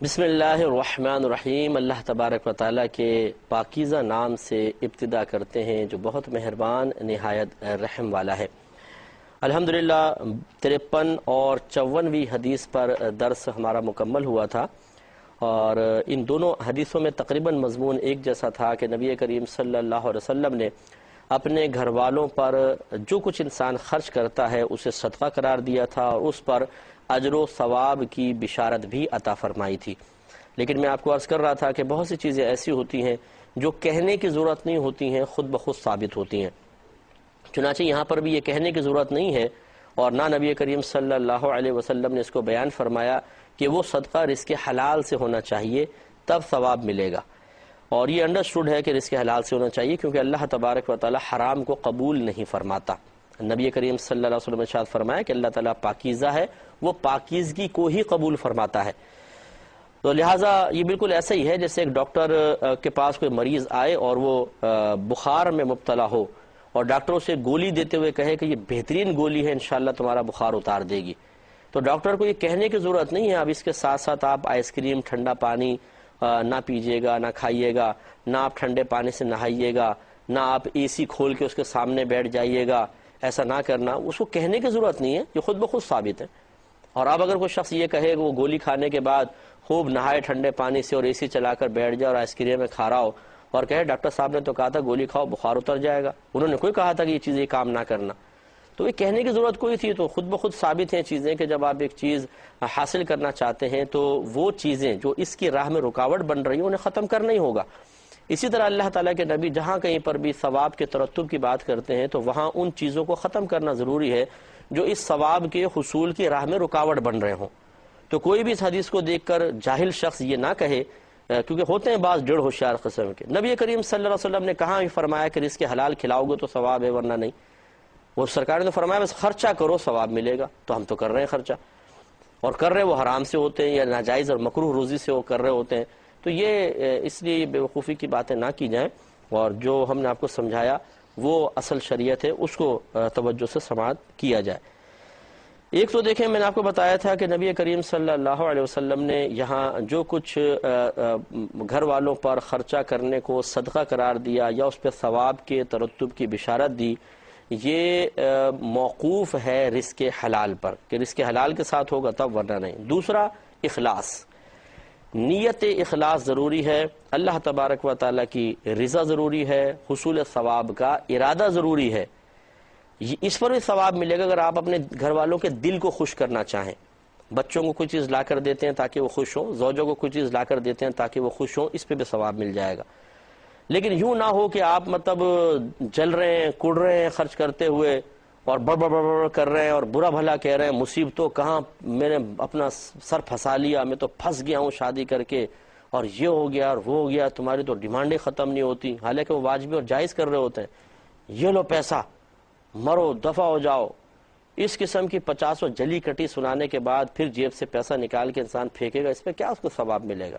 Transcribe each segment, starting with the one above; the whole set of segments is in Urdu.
بسم اللہ الرحمن الرحیم۔ اللہ تبارک و تعالیٰ کے پاکیزہ نام سے ابتدا کرتے ہیں جو بہت مہربان نہایت رحم والا ہے۔ الحمدللہ 53 اور 54ویں حدیث پر درس ہمارا مکمل ہوا تھا، اور ان دونوں حدیثوں میں تقریباً مضمون ایک جیسا تھا کہ نبی کریم صلی اللہ علیہ وسلم نے اپنے گھر والوں پر جو کچھ انسان خرچ کرتا ہے اسے صدقہ قرار دیا تھا، اور اس پر اجر و ثواب کی بشارت بھی عطا فرمائی تھی۔ لیکن میں آپ کو عرض کر رہا تھا کہ بہت سی چیزیں ایسی ہوتی ہیں جو کہنے کی ضرورت نہیں ہوتی ہیں، خود بخود ثابت ہوتی ہیں۔ چنانچہ یہاں پر بھی یہ کہنے کی ضرورت نہیں ہے، اور نہ نبی کریم صلی اللہ علیہ وسلم نے اس کو بیان فرمایا کہ وہ صدقہ رزق حلال سے ہونا چاہیے تب ثواب ملے گا، اور یہ انڈرسٹوڈ ہے کہ رزق حلال سے ہونا چاہیے کیونکہ اللہ تبارک و تعالی حرام کو قبول نہیں فرماتا۔ نبی کریم صلی اللہ علیہ وسلم نے ارشاد فرمایا کہ اللہ تعالیٰ پاکیزہ ہے، وہ پاکیزگی کو ہی قبول فرماتا ہے۔ تو لہٰذا یہ بالکل ایسا ہی ہے جیسے ایک ڈاکٹر کے پاس کوئی مریض آئے اور وہ بخار میں مبتلا ہو، اور ڈاکٹر اسے گولی دیتے ہوئے کہے کہ یہ بہترین گولی ہے، انشاءاللہ تمہارا بخار اتار دے گی، تو ڈاکٹر کو یہ کہنے کی ضرورت نہیں ہے اب اس کے ساتھ ساتھ آپ آئس کریم، ٹھنڈا پانی نہ پیجیے گا، نہ کھائیے گا، نہ آپ ٹھنڈے پانی سے نہائیے گا، نہ آپ اے سی کھول کے اس کے سامنے بیٹھ جائیے گا، ایسا نہ کرنا، اس کو کہنے کی ضرورت نہیں ہے، یہ خود بخود ثابت ہے۔ اور اب اگر کوئی شخص یہ کہے کہ وہ گولی کھانے کے بعد خوب نہائے ٹھنڈے پانی سے اور اے سی چلا کر بیٹھ جائے اور آئس کریم میں کھا رہا ہو اور کہے ڈاکٹر صاحب نے تو کہا تھا گولی کھاؤ بخار اتر جائے گا، انہوں نے کوئی کہا تھا کہ یہ چیز یہ کام نہ کرنا، تو یہ کہنے کی ضرورت کوئی تھی؟ تو خود بخود ثابت ہیں چیزیں کہ جب آپ ایک چیز حاصل کرنا چاہتے ہیں تو وہ چیزیں جو اس کی راہ میں رکاوٹ بن رہی ہیں انہیں ختم کرنا ہی ہوگا۔ اسی طرح اللہ تعالیٰ کے نبی جہاں کہیں پر بھی ثواب کے ترتب کی بات کرتے ہیں تو وہاں ان چیزوں کو ختم کرنا ضروری ہے جو اس ثواب کے حصول کی راہ میں رکاوٹ بن رہے ہوں۔ تو کوئی بھی اس حدیث کو دیکھ کر جاہل شخص یہ نہ کہے، کیونکہ ہوتے ہیں بعض ڈیڑھ ہوشیار قسم کے، نبی کریم صلی اللہ علیہ وسلم نے کہاں ہی فرمایا کہ رزق حلال کھلاؤ گے تو ثواب ہے ورنہ نہیں، وہ سرکار نے تو فرمایا بس خرچہ کرو ثواب ملے گا، تو ہم تو کر رہے ہیں خرچہ، اور کر رہے وہ حرام سے ہوتے ہیں یا ناجائز اور مکروہ روزی سے وہ کر رہے ہوتے ہیں، تو یہ اس لیے یہ بیوقوفی کی باتیں نہ کی جائیں، اور جو ہم نے آپ کو سمجھایا وہ اصل شریعت ہے اس کو توجہ سے سماعت کیا جائے۔ ایک تو دیکھیں میں نے آپ کو بتایا تھا کہ نبی کریم صلی اللہ علیہ وسلم نے یہاں جو کچھ گھر والوں پر خرچہ کرنے کو صدقہ قرار دیا یا اس پہ ثواب کے ترتب کی بشارت دی، یہ موقوف ہے رزق حلال پر کہ رزق حلال کے ساتھ ہوگا تب ورنہ نہیں۔ دوسرا اخلاص، نیت اخلاص ضروری ہے، اللہ تبارک و تعالیٰ کی رضا ضروری ہے، حصول ثواب کا ارادہ ضروری ہے، اس پر بھی ثواب ملے گا اگر آپ اپنے گھر والوں کے دل کو خوش کرنا چاہیں۔ بچوں کو کوئی چیز لا کر دیتے ہیں تاکہ وہ خوش ہوں، زوجوں کو کوئی چیز لا کر دیتے ہیں تاکہ وہ خوش ہوں، اس پہ بھی ثواب مل جائے گا۔ لیکن یوں نہ ہو کہ آپ جل رہے ہیں، کڑ رہے ہیں خرچ کرتے ہوئے، اور بڑ بڑ بڑ کر رہے ہیں اور برا بھلا کہہ رہے ہیں، مصیبتوں کہاں میں نے اپنا سر پھنسا لیا، میں تو پھنس گیا ہوں شادی کر کے، اور یہ ہو گیا اور وہ ہو گیا، تمہاری تو ڈیمانڈیں ختم نہیں ہوتی، حالانکہ وہ واجبی اور جائز کر رہے ہوتے ہیں، یہ لو پیسہ مرو دفع ہو جاؤ، اس قسم کی 50 جلی کٹی سنانے کے بعد پھر جیب سے پیسہ نکال کے انسان پھینکے گا، اس پہ کیا اس کو ثواب ملے گا؟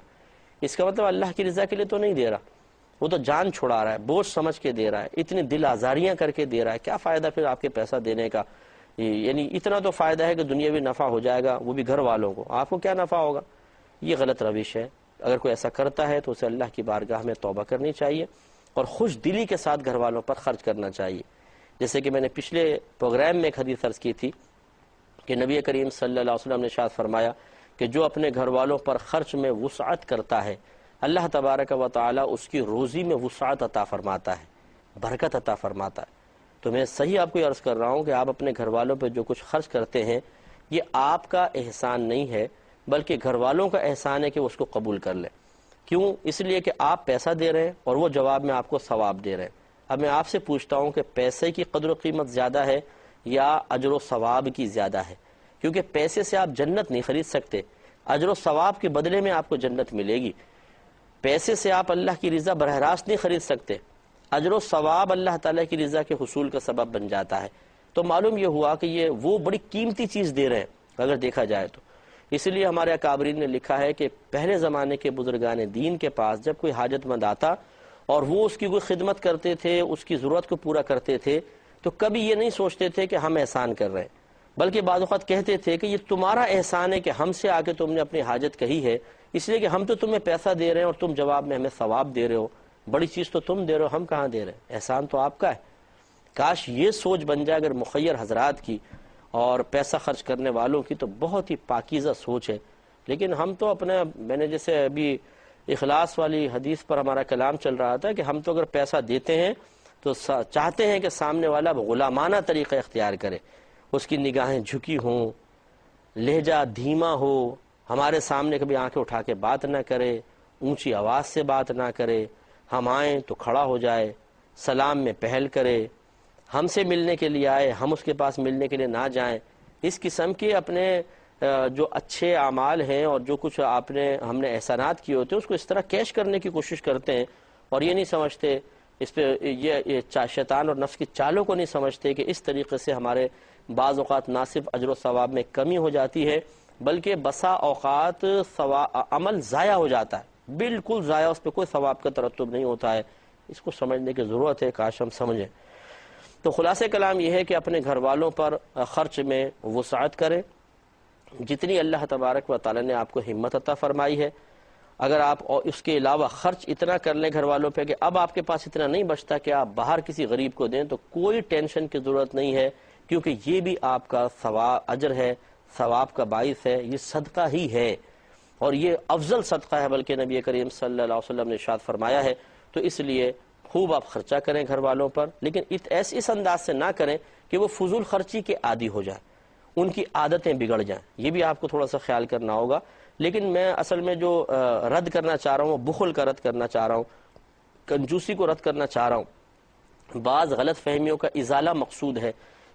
اس کا مطلب اللہ کی رضا کے لیے تو نہیں دے رہا، وہ تو جان چھڑا رہا ہے، بوجھ سمجھ کے دے رہا ہے، اتنی دل آزاریاں کر کے دے رہا ہے، کیا فائدہ پھر آپ کے پیسہ دینے کا؟ یعنی اتنا تو فائدہ ہے کہ دنیاوی نفع ہو جائے گا، وہ بھی گھر والوں کو، آپ کو کیا نفع ہوگا؟ یہ غلط روش ہے۔ اگر کوئی ایسا کرتا ہے تو اسے اللہ کی بارگاہ میں توبہ کرنی چاہیے اور خوش دلی کے ساتھ گھر والوں پر خرچ کرنا چاہیے۔ جیسے کہ میں نے پچھلے پروگرام میں ایک حدیث عرض کی تھی کہ نبی کریم صلی اللہ علیہ وسلم نے ارشاد فرمایا کہ جو اپنے گھر والوں پر خرچ میں وسعت کرتا ہے اللہ تبارک و تعالی اس کی روزی میں وسعت عطا فرماتا ہے، برکت عطا فرماتا ہے۔ تو میں صحیح آپ کو یہ عرض کر رہا ہوں کہ آپ اپنے گھر والوں پہ جو کچھ خرچ کرتے ہیں یہ آپ کا احسان نہیں ہے بلکہ گھر والوں کا احسان ہے کہ وہ اس کو قبول کر لیں۔ کیوں؟ اس لیے کہ آپ پیسہ دے رہے ہیں اور وہ جواب میں آپ کو ثواب دے رہے ہیں۔ اب میں آپ سے پوچھتا ہوں کہ پیسے کی قدر و قیمت زیادہ ہے یا اجر و ثواب کی زیادہ ہے؟ کیونکہ پیسے سے آپ جنت نہیں خرید سکتے، اجر و ثواب کے بدلے میں آپ کو جنت ملے گی۔ پیسے سے آپ اللہ کی رضا براہ راست نہیں خرید سکتے، اجر و ثواب اللہ تعالیٰ کی رضا کے حصول کا سبب بن جاتا ہے۔ تو معلوم یہ ہوا کہ یہ وہ بڑی قیمتی چیز دے رہے ہیں اگر دیکھا جائے تو۔ اس لیے ہمارے اکابرین نے لکھا ہے کہ پہلے زمانے کے بزرگان دین کے پاس جب کوئی حاجت مند آتا اور وہ اس کی کوئی خدمت کرتے تھے، اس کی ضرورت کو پورا کرتے تھے، تو کبھی یہ نہیں سوچتے تھے کہ ہم احسان کر رہے ہیں، بلکہ بعض اوقات کہتے تھے کہ یہ تمہارا احسان ہے کہ ہم سے آ کے تم نے اپنی حاجت کہی ہے، اس لیے کہ ہم تو تمہیں پیسہ دے رہے ہیں اور تم جواب میں ہمیں ثواب دے رہے ہو، بڑی چیز تو تم دے رہے ہو، ہم کہاں دے رہے ہیں، احسان تو آپ کا ہے۔ کاش یہ سوچ بن جائے اگر مخیر حضرات کی اور پیسہ خرچ کرنے والوں کی، تو بہت ہی پاکیزہ سوچ ہے۔ لیکن ہم تو اپنا، میں نے جیسے ابھی اخلاص والی حدیث پر ہمارا کلام چل رہا تھا کہ ہم تو اگر پیسہ دیتے ہیں تو چاہتے ہیں کہ سامنے والا غلامانہ طریقہ اختیار کرے، اس کی نگاہیں جھکی ہوں، لہجہ دھیما ہو، ہمارے سامنے کبھی آنکھیں اٹھا کے بات نہ کرے، اونچی آواز سے بات نہ کرے، ہم آئیں تو کھڑا ہو جائے، سلام میں پہل کرے، ہم سے ملنے کے لیے آئے ہم اس کے پاس ملنے کے لیے نہ جائیں۔ اس قسم کے اپنے جو اچھے اعمال ہیں اور جو کچھ ہم نے احسانات کیے ہوتے ہیں اس کو اس طرح کیش کرنے کی کوشش کرتے ہیں، اور یہ نہیں سمجھتے، اس پہ یہ شیطان اور نفس کی چالوں کو نہیں سمجھتے کہ اس طریقے سے ہمارے بعض اوقات نہ صرف اجر و ثواب میں کمی ہو جاتی ہے، بلکہ بسا اوقات عمل ضائع ہو جاتا ہے، بالکل ضائع، اس پہ کوئی ثواب کا ترتب نہیں ہوتا ہے۔ اس کو سمجھنے کی ضرورت ہے، کاش ہم سمجھیں۔ تو خلاصہ کلام یہ ہے کہ اپنے گھر والوں پر خرچ میں وسعت کریں، جتنی اللہ تبارک و تعالی نے آپ کو ہمت عطا فرمائی ہے۔ اگر آپ اس کے علاوہ خرچ اتنا کر لیں گھر والوں پہ کہ اب آپ کے پاس اتنا نہیں بچتا کہ آپ باہر کسی غریب کو دیں، تو کوئی ٹینشن کی ضرورت نہیں ہے، کیونکہ یہ بھی آپ کا ثواب اجر ہے، ثواب کا باعث ہے، یہ صدقہ ہی ہے، اور یہ افضل صدقہ ہے، بلکہ نبی کریم صلی اللہ علیہ وسلم نے ارشاد فرمایا ہے۔ تو اس لیے خوب آپ خرچہ کریں گھر والوں پر، لیکن اس انداز سے نہ کریں کہ وہ فضول خرچی کے عادی ہو جائیں، ان کی عادتیں بگڑ جائیں، یہ بھی آپ کو تھوڑا سا خیال کرنا ہوگا۔ لیکن میں اصل میں جو رد کرنا چاہ رہا ہوں وہ بخل کا رد کرنا چاہ رہا ہوں، کنجوسی کو رد کرنا چاہ رہا ہوں۔ بعض غلط فہمیوں کا ازالہ مقصود ہے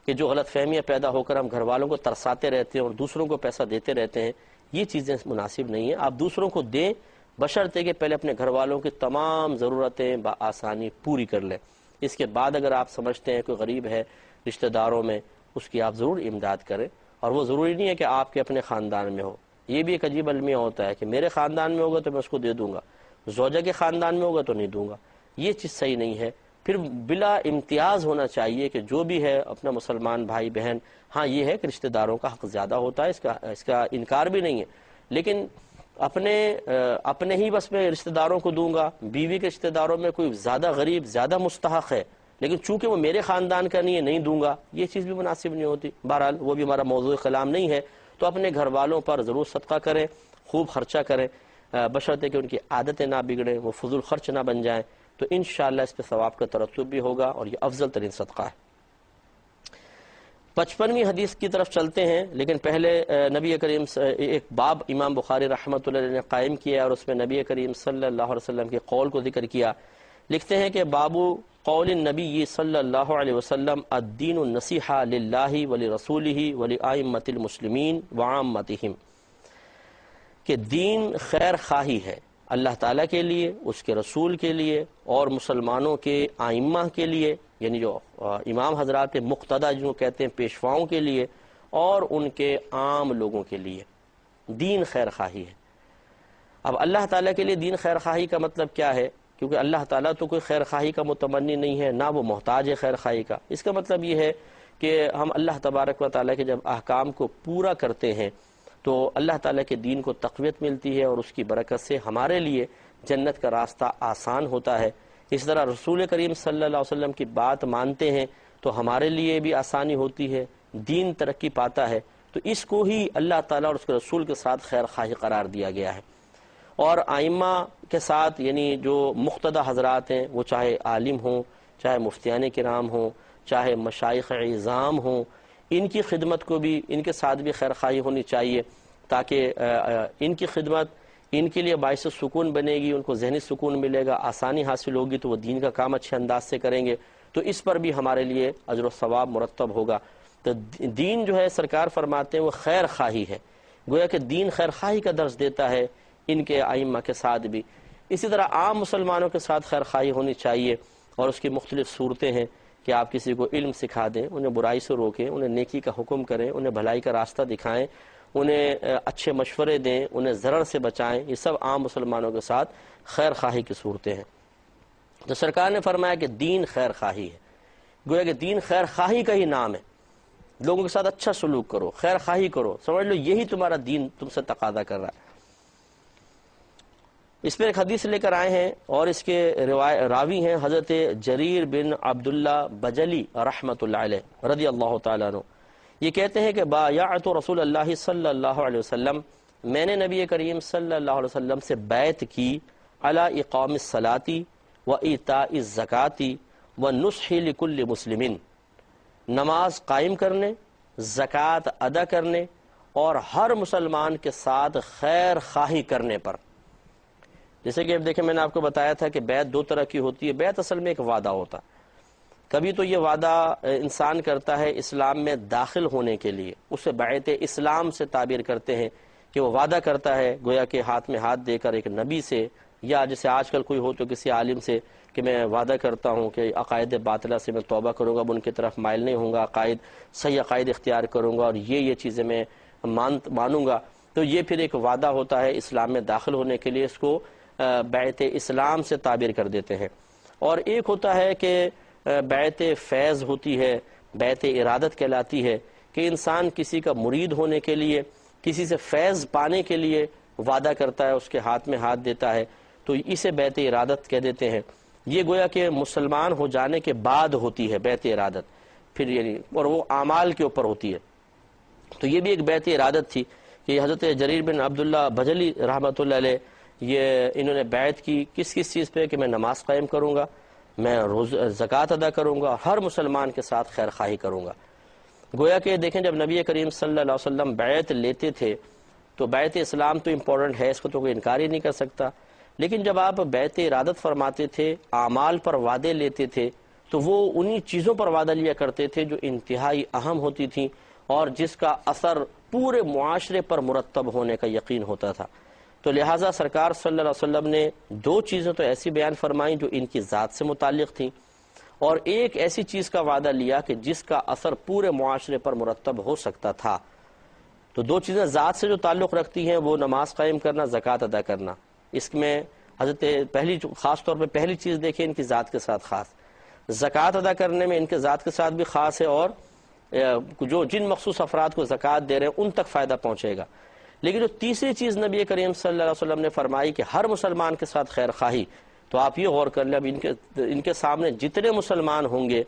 کہ جو غلط فہمیاں پیدا ہو کر ہم گھر والوں کو ترساتے رہتے ہیں اور دوسروں کو پیسہ دیتے رہتے ہیں، یہ چیزیں مناسب نہیں ہیں۔ آپ دوسروں کو دیں، بشرطے کہ پہلے اپنے گھر والوں کی تمام ضرورتیں بآسانی پوری کر لیں۔ اس کے بعد اگر آپ سمجھتے ہیں کوئی غریب ہے رشتہ داروں میں، اس کی آپ ضرور امداد کریں، اور وہ ضروری نہیں ہے کہ آپ کے اپنے خاندان میں ہو۔ یہ بھی ایک عجیب المیہ ہوتا ہے کہ میرے خاندان میں ہوگا تو میں اس کو دے دوں گا، زوجہ کے خاندان میں ہوگا تو نہیں دوں گا، یہ چیز صحیح نہیں ہے۔ پھر بلا امتیاز ہونا چاہیے کہ جو بھی ہے اپنا مسلمان بھائی بہن، ہاں یہ ہے کہ رشتہ داروں کا حق زیادہ ہوتا ہے، اس کا انکار بھی نہیں ہے، لیکن اپنے ہی بس میں رشتہ داروں کو دوں گا، بیوی کے رشتہ داروں میں کوئی زیادہ غریب زیادہ مستحق ہے لیکن چونکہ وہ میرے خاندان کا نہیں ہے نہیں دوں گا، یہ چیز بھی مناسب نہیں ہوتی۔ بہرحال وہ بھی ہمارا موضوع کلام نہیں ہے، تو اپنے گھر والوں پر ضرور صدقہ کریں، خوب خرچہ کریں، بشرطے کہ ان کی عادتیں نہ بگڑیں، وہ فضول خرچ نہ بن جائیں، تو انشاءاللہ اس پہ ثواب کا ترتب بھی ہوگا، اور یہ افضل ترین صدقہ ہے۔ 55ویں حدیث کی طرف چلتے ہیں، لیکن پہلے نبی کریم ایک باب امام بخاری رحمۃ اللہ علیہ نے قائم کیا، اور اس میں نبی کریم صلی اللہ علیہ وسلم کے قول کو ذکر کیا۔ لکھتے ہیں کہ بابو قول النبی صلی اللہ علیہ وسلم الدین النصیحہ للہ ولرسولہ ولائمۃ المسلمین وعامتہم، کہ دین خیر خواہی ہے اللہ تعالیٰ کے لیے، اس کے رسول کے لیے، اور مسلمانوں کے آئمہ کے لیے، یعنی جو امام حضرات مقتدی جنہوں کہتے ہیں پیشواؤں کے لیے، اور ان کے عام لوگوں کے لیے دین خیر خواہی ہے۔ اب اللہ تعالیٰ کے لیے دین خیر خواہی کا مطلب کیا ہے؟ کیونکہ اللہ تعالیٰ تو کوئی خیر خواہی کا متمنی نہیں ہے، نہ وہ محتاج ہے خیر خواہی کا۔ اس کا مطلب یہ ہے کہ ہم اللہ تبارک و تعالیٰ کے جب احکام کو پورا کرتے ہیں تو اللہ تعالیٰ کے دین کو تقویت ملتی ہے، اور اس کی برکت سے ہمارے لیے جنت کا راستہ آسان ہوتا ہے۔ اس طرح رسول کریم صلی اللہ علیہ وسلم کی بات مانتے ہیں تو ہمارے لیے بھی آسانی ہوتی ہے، دین ترقی پاتا ہے۔ تو اس کو ہی اللہ تعالیٰ اور اس کے رسول کے ساتھ خیر خواہی قرار دیا گیا ہے۔ اور آئمہ کے ساتھ، یعنی جو مقتدی حضرات ہیں، وہ چاہے عالم ہوں، چاہے مفتیان کرام ہوں، چاہے مشائخ عظام ہوں، ان کی خدمت کو بھی، ان کے ساتھ بھی خیر خواہی ہونی چاہیے، تاکہ ان کی خدمت ان کے لیے باعث سکون بنے گی، ان کو ذہنی سکون ملے گا، آسانی حاصل ہوگی، تو وہ دین کا کام اچھے انداز سے کریں گے، تو اس پر بھی ہمارے لیے اجر و ثواب مرتب ہوگا۔ تو دین جو ہے سرکار فرماتے ہیں وہ خیر خواہی ہے، گویا کہ دین خیر خواہی کا درس دیتا ہے ان کے ائمہ کے ساتھ بھی۔ اسی طرح عام مسلمانوں کے ساتھ خیر خواہی ہونی چاہیے، اور اس کی مختلف صورتیں ہیں کہ آپ کسی کو علم سکھا دیں، انہیں برائی سے روکیں، انہیں نیکی کا حکم کریں، انہیں بھلائی کا راستہ دکھائیں، انہیں اچھے مشورے دیں، انہیں ضرر سے بچائیں، یہ سب عام مسلمانوں کے ساتھ خیر خواہی کی صورتیں ہیں۔ تو سرکار نے فرمایا کہ دین خیر خواہی ہے، گویا کہ دین خیر خواہی کا ہی نام ہے۔ لوگوں کے ساتھ اچھا سلوک کرو، خیر خواہی کرو، سمجھ لو یہی تمہارا دین تم سے تقاضا کر رہا ہے۔ اس پر ایک حدیث لے کر آئے ہیں اور اس کے راوی ہیں حضرت جریر بن عبداللہ بجلی رحمۃ اللہ علیہ رضی اللہ تعالیٰ عنہ۔ یہ کہتے ہیں کہ بایعت رسول اللہ صلی اللہ علیہ وسلم، میں نے نبی کریم صلی اللہ علیہ وسلم سے بیعت کی علی اقام الصلاۃ و ایتاء الزکاۃ و نصح لکل مسلم، نماز قائم کرنے، زکوٰۃ ادا کرنے اور ہر مسلمان کے ساتھ خیر خواہی کرنے پر۔ جیسے کہ اب دیکھیں میں نے آپ کو بتایا تھا کہ بیعت دو طرح کی ہوتی ہے۔ بیعت اصل میں ایک وعدہ ہوتا ہے، کبھی تو یہ وعدہ انسان کرتا ہے اسلام میں داخل ہونے کے لیے، اسے بیعت اسلام سے تعبیر کرتے ہیں کہ وہ وعدہ کرتا ہے گویا کہ ہاتھ میں ہاتھ دے کر ایک نبی سے، یا جیسے آج کل کوئی ہو تو کسی عالم سے کہ میں وعدہ کرتا ہوں کہ عقائد باطلہ سے میں توبہ کروں گا، اب ان کی طرف مائل نہیں ہوں گا، صحیح عقائد اختیار کروں گا اور یہ چیزیں میں مانوں گا۔ تو یہ پھر ایک وعدہ ہوتا ہے اسلام میں داخل ہونے کے لیے، اس کو بیعت اسلام سے تعبیر کر دیتے ہیں۔ اور ایک ہوتا ہے کہ بیعت فیض ہوتی ہے، بیعت ارادت کہلاتی ہے کہ انسان کسی کا مرید ہونے کے لیے، کسی سے فیض پانے کے لیے وعدہ کرتا ہے، اس کے ہاتھ میں ہاتھ دیتا ہے، تو اسے بیعت ارادت کہہ دیتے ہیں۔ یہ گویا کہ مسلمان ہو جانے کے بعد ہوتی ہے بیعت ارادت، پھر یعنی اور وہ اعمال کے اوپر ہوتی ہے۔ تو یہ بھی ایک بیعت ارادت تھی کہ حضرت جریر بن عبداللہ بجلی رحمۃ اللہ علیہ انہوں نے بیعت کی کس چیز پہ کہ میں نماز قائم کروں گا، میں زکوٰۃ ادا کروں گا، ہر مسلمان کے ساتھ خیر خواہی کروں گا۔ گویا کہ دیکھیں جب نبی کریم صلی اللہ علیہ وسلم بیعت لیتے تھے تو بیعت اسلام تو امپورٹنٹ ہے، اس کو تو کوئی انکار ہی نہیں کر سکتا، لیکن جب آپ بیعت ارادت فرماتے تھے، اعمال پر وعدے لیتے تھے، تو وہ انہی چیزوں پر وعدہ لیا کرتے تھے جو انتہائی اہم ہوتی تھیں اور جس کا اثر پورے معاشرے پر مرتب ہونے کا یقین ہوتا تھا۔ تو لہٰذا سرکار صلی اللہ علیہ وسلم نے دو چیزیں تو ایسی بیان فرمائیں جو ان کی ذات سے متعلق تھیں، اور ایک ایسی چیز کا وعدہ لیا کہ جس کا اثر پورے معاشرے پر مرتب ہو سکتا تھا۔ تو دو چیزیں ذات سے جو تعلق رکھتی ہیں وہ نماز قائم کرنا، زکوٰۃ ادا کرنا۔ اس میں حضرت خاص طور پہ پہلی چیز دیکھیں ان کی ذات کے ساتھ خاص، زکوٰۃ ادا کرنے میں ان کے ذات کے ساتھ بھی خاص ہے، اور جو جن مخصوص افراد کو زکوٰۃ دے رہے ہیں ان تک فائدہ پہنچے گا۔ لیکن جو تیسری چیز نبی کریم صلی اللہ علیہ وسلم نے فرمائی کہ ہر مسلمان کے ساتھ خیر خواہی، تو آپ یہ غور کر لیں اب ان کے سامنے جتنے مسلمان ہوں گے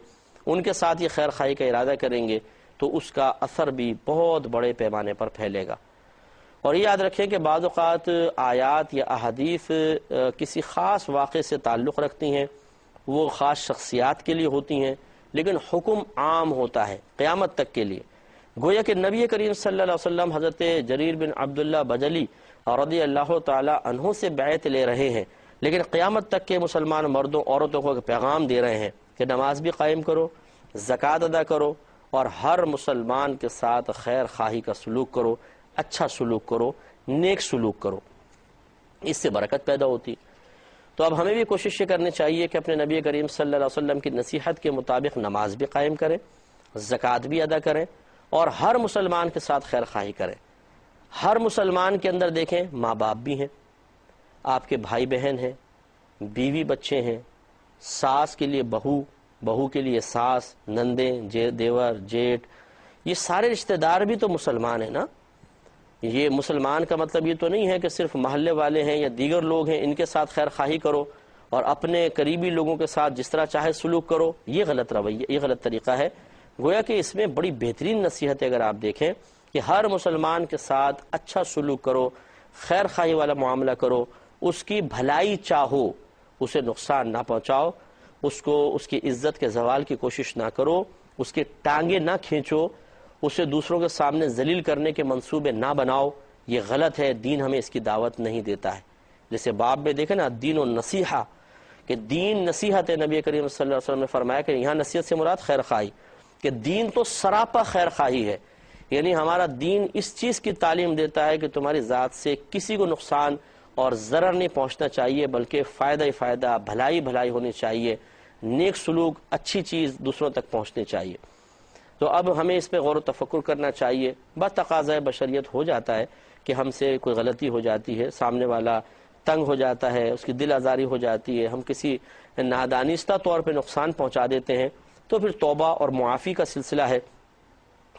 ان کے ساتھ یہ خیر خواہی کا ارادہ کریں گے تو اس کا اثر بھی بہت بڑے پیمانے پر پھیلے گا۔ اور یہ یاد رکھیں کہ بعض اوقات آیات یا احادیث کسی خاص واقعے سے تعلق رکھتی ہیں، وہ خاص شخصیات کے لیے ہوتی ہیں، لیکن حکم عام ہوتا ہے قیامت تک کے لیے۔ گویا کہ نبی کریم صلی اللہ علیہ وسلم حضرت جریر بن عبداللہ بجلی رضی اللہ تعالی عنہ سے بیعت لے رہے ہیں، لیکن قیامت تک کے مسلمان مردوں عورتوں کو پیغام دے رہے ہیں کہ نماز بھی قائم کرو، زکوٰۃ ادا کرو اور ہر مسلمان کے ساتھ خیر خواہی کا سلوک کرو، اچھا سلوک کرو، نیک سلوک کرو، اس سے برکت پیدا ہوتی۔ تو اب ہمیں بھی کوشش یہ کرنی چاہیے کہ اپنے نبی کریم صلی اللہ علیہ وسلم کی نصیحت کے مطابق نماز بھی قائم کریں، زکوٰۃ بھی ادا کریں اور ہر مسلمان کے ساتھ خیر خواہی کریں۔ ہر مسلمان کے اندر دیکھیں ماں باپ بھی ہیں، آپ کے بھائی بہن ہیں، بیوی بچے ہیں، ساس کے لیے بہو، بہو کے لیے ساس، نندیں، دیور، جیٹ، یہ سارے رشتہ دار بھی تو مسلمان ہیں نا۔ یہ مسلمان کا مطلب یہ تو نہیں ہے کہ صرف محلے والے ہیں یا دیگر لوگ ہیں ان کے ساتھ خیر خواہی کرو اور اپنے قریبی لوگوں کے ساتھ جس طرح چاہے سلوک کرو، یہ غلط رویہ، یہ غلط طریقہ ہے۔ گویا کہ اس میں بڑی بہترین نصیحت ہے اگر آپ دیکھیں کہ ہر مسلمان کے ساتھ اچھا سلوک کرو، خیر خواہی والا معاملہ کرو، اس کی بھلائی چاہو، اسے نقصان نہ پہنچاؤ، اس کی عزت کے زوال کی کوشش نہ کرو، اس کی ٹانگیں نہ کھینچو، اسے دوسروں کے سامنے ذلیل کرنے کے منصوبے نہ بناؤ، یہ غلط ہے، دین ہمیں اس کی دعوت نہیں دیتا ہے۔ جیسے باب میں دیکھیں نا دین و نصیحہ، کہ دین نصیحت ہے، نبی کریم صلی اللہ علیہ وسلم نے فرمایا کہ یہاں نصیحت سے مراد خیر خواہی، کہ دین تو سراپا خیر خواہی ہے، یعنی ہمارا دین اس چیز کی تعلیم دیتا ہے کہ تمہاری ذات سے کسی کو نقصان اور ضرر نہیں پہنچنا چاہیے، بلکہ فائدہ ہی فائدہ، بھلائی بھلائی ہونی چاہیے، نیک سلوک، اچھی چیز دوسروں تک پہنچنی چاہیے۔ تو اب ہمیں اس پہ غور و تفکر کرنا چاہیے۔ بس تقاضۂ بشریت ہو جاتا ہے کہ ہم سے کوئی غلطی ہو جاتی ہے، سامنے والا تنگ ہو جاتا ہے، اس کی دل آزاری ہو جاتی ہے، ہم کسی نادانستہ طور پہ نقصان پہنچا دیتے ہیں، تو پھر توبہ اور معافی کا سلسلہ ہے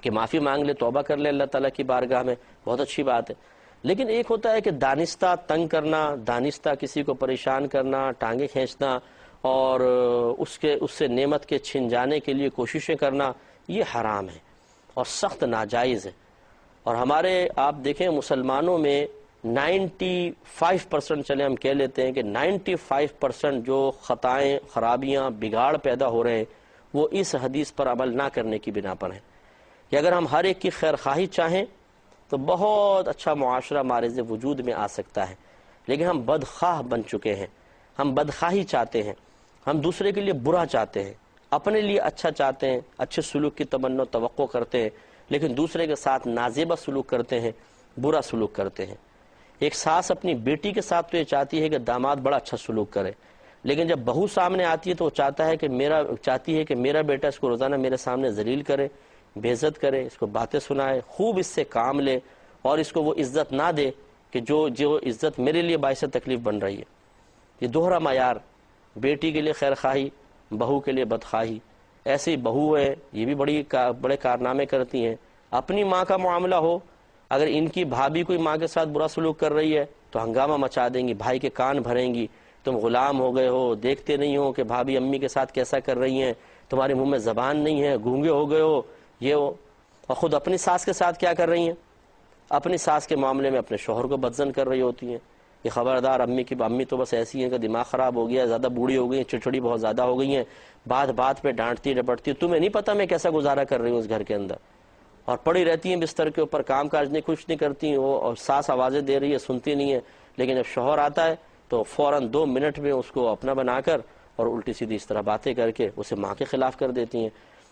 کہ معافی مانگ لے، توبہ کر لے اللہ تعالیٰ کی بارگاہ میں، بہت اچھی بات ہے۔ لیکن ایک ہوتا ہے کہ دانستہ تنگ کرنا، دانستہ کسی کو پریشان کرنا، ٹانگیں کھینچنا اور اس سے نعمت کے چھن جانے کے لیے کوششیں کرنا، یہ حرام ہے اور سخت ناجائز ہے۔ اور ہمارے آپ دیکھیں مسلمانوں میں 95% چلے ہم کہہ لیتے ہیں کہ 95% جو خطائیں، خرابیاں، بگاڑ پیدا ہو رہے ہیں وہ اس حدیث پر عمل نہ کرنے کی بنا پر ہیں کہ اگر ہم ہر ایک کی خیر خواہی چاہیں تو بہت اچھا معاشرہ معرض وجود میں آ سکتا ہے، لیکن ہم بدخواہ بن چکے ہیں، ہم بدخواہی چاہتے ہیں، ہم دوسرے کے لیے برا چاہتے ہیں، اپنے لیے اچھا چاہتے ہیں، اچھے سلوک کی تمنا و توقع کرتے ہیں، لیکن دوسرے کے ساتھ نازیبہ سلوک کرتے ہیں، برا سلوک کرتے ہیں۔ ایک ساس اپنی بیٹی کے ساتھ تو یہ چاہتی ہے کہ داماد بڑا اچھا سلوک کرے، لیکن جب بہو سامنے آتی ہے تو وہ چاہتی ہے کہ میرا بیٹا اس کو روزانہ میرے سامنے ذلیل کرے، بے عزت کرے، اس کو باتیں سنائے، خوب اس سے کام لے اور اس کو وہ عزت نہ دے کہ جو عزت میرے لیے باعث تکلیف بن رہی ہے۔ یہ دوہرا معیار، بیٹی کے لیے خیر خواہی، بہو کے لیے بدخواہی۔ ایسی بہو ہے، یہ بھی بڑے کارنامے کرتی ہیں۔ اپنی ماں کا معاملہ ہو، اگر ان کی بھابھی کوئی ماں کے ساتھ برا سلوک کر رہی ہے تو ہنگامہ مچا دیں گی، بھائی کے کان بھریں گی، تم غلام ہو گئے ہو، دیکھتے نہیں ہو کہ بھابھی امی کے ساتھ کیسا کر رہی ہیں، تمہارے منہ میں زبان نہیں ہے، گونگے ہو گئے ہو، یہ ہو۔ اور خود اپنی ساس کے ساتھ کیا کر رہی ہیں؟ اپنی ساس کے معاملے میں اپنے شوہر کو بدزن کر رہی ہوتی ہیں۔ یہ خبردار، امی تو بس ایسی ہیں کہ دماغ خراب ہو گیا، زیادہ بوڑھی ہو گئی ہیں، چڑچڑی بہت زیادہ ہو گئی ہیں، بات بات پہ ڈانٹتی ڈپٹتی، تمہیں نہیں پتہ میں کیسا گزارا کر رہی ہوں اس گھر کے اندر، اور پڑی رہتی ہیں بستر کے اوپر، کام کاج نہیں، کچھ نہیں کرتی وہ، اور ساس آوازیں دے رہی ہے سنتی نہیں ہے، لیکن جب شوہر آتا ہے تو فوراً 2 منٹ میں اس کو اپنا بنا کر اور الٹی سیدھی اس طرح باتیں کر کے اسے ماں کے خلاف کر دیتی ہیں۔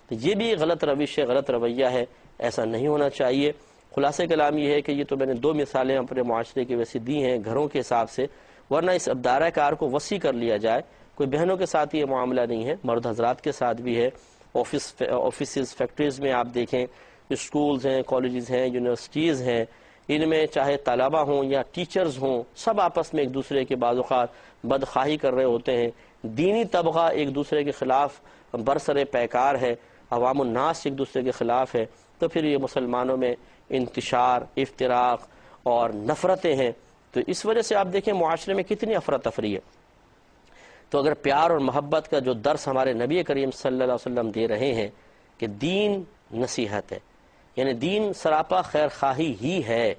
تو یہ بھی غلط روش ہے، غلط رویہ ہے، ایسا نہیں ہونا چاہیے۔ خلاصہ کلام یہ ہے کہ یہ تو میں نے 2 مثالیں اپنے معاشرے کی ویسے دی ہیں گھروں کے حساب سے، ورنہ اس دائرہ کار کو وسیع کر لیا جائے، کوئی بہنوں کے ساتھ یہ معاملہ نہیں ہے، مرد حضرات کے ساتھ بھی ہے۔ آفیسز، فیکٹریز میں آپ دیکھیں، اسکولز ہیں، کالجز ہیں، یونیورسٹیز ہیں، ان میں چاہے طلبہ ہوں یا ٹیچرز ہوں، سب آپس میں ایک دوسرے کے بعض اوقات بدخواہی کر رہے ہوتے ہیں، دینی طبقہ ایک دوسرے کے خلاف برسر پیکار ہے، عوام الناس ایک دوسرے کے خلاف ہے، تو پھر یہ مسلمانوں میں انتشار، افتراق اور نفرتیں ہیں۔ تو اس وجہ سے آپ دیکھیں معاشرے میں کتنی افراتفری ہے۔ تو اگر پیار اور محبت کا جو درس ہمارے نبی کریم صلی اللہ علیہ وسلم دے رہے ہیں کہ دین نصیحت ہے، یعنی دین سراپا خیر خواہی ہی ہے،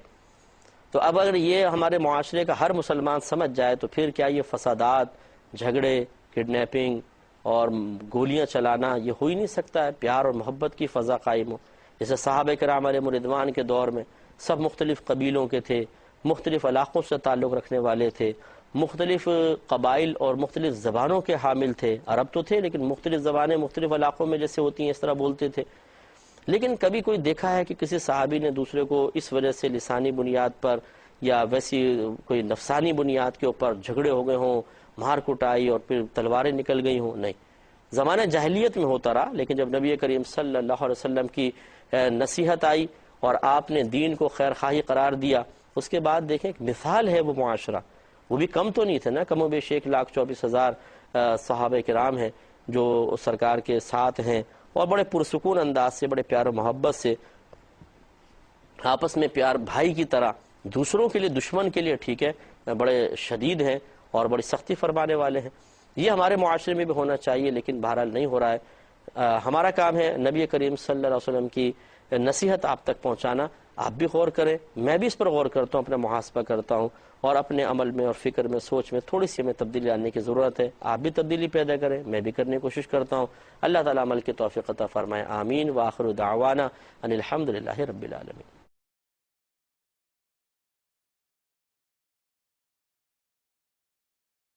تو اب اگر یہ ہمارے معاشرے کا ہر مسلمان سمجھ جائے تو پھر کیا یہ فسادات، جھگڑے، کڈنیپنگ اور گولیاں چلانا یہ ہو ہی نہیں سکتا ہے۔ پیار اور محبت کی فضا قائم ہو، جیسے صحابہ کرام علیہم رضوان کے دور میں سب مختلف قبیلوں کے تھے، مختلف علاقوں سے تعلق رکھنے والے تھے، مختلف قبائل اور مختلف زبانوں کے حامل تھے، عرب تو تھے لیکن مختلف زبانیں مختلف علاقوں میں جیسے ہوتی ہیں اس طرح بولتے تھے۔ لیکن کبھی کوئی دیکھا ہے کہ کسی صحابی نے دوسرے کو اس وجہ سے لسانی بنیاد پر یا ویسی کوئی نفسانی بنیاد کے اوپر جھگڑے ہو گئے ہوں، مار کٹائی اور پھر تلواریں نکل گئی ہوں؟ نہیں، زمانہ جاہلیت میں ہوتا رہا، لیکن جب نبی کریم صلی اللہ علیہ وسلم کی نصیحت آئی اور آپ نے دین کو خیر خواہی قرار دیا، اس کے بعد دیکھیں ایک مثال ہے وہ معاشرہ، وہ بھی کم تو نہیں تھے نا، کم و بیش 1,24,000 صحابہ کرام ہیں جو سرکار کے ساتھ ہیں، اور بڑے پرسکون انداز سے، بڑے پیار و محبت سے آپس میں پیار بھائی کی طرح، دوسروں کے لیے، دشمن کے لیے ٹھیک ہے، بڑے شدید ہیں اور بڑی سختی فرمانے والے ہیں۔ یہ ہمارے معاشرے میں بھی ہونا چاہیے، لیکن بہرحال نہیں ہو رہا ہے۔ ہمارا کام ہے نبی کریم صلی اللہ علیہ وسلم کی نصیحت آپ تک پہنچانا۔ آپ بھی غور کریں، میں بھی اس پر غور کرتا ہوں، اپنا محاسبہ کرتا ہوں، اور اپنے عمل میں اور فکر میں، سوچ میں تھوڑی سی ہمیں تبدیلی لانے کی ضرورت ہے۔ آپ بھی تبدیلی پیدا کریں، میں بھی کرنے کی کوشش کرتا ہوں۔ اللہ تعالیٰ عمل کی توفیق عطا فرمائے، آمین۔ وآخر دعوانا ان الحمد للہ رب العالمین۔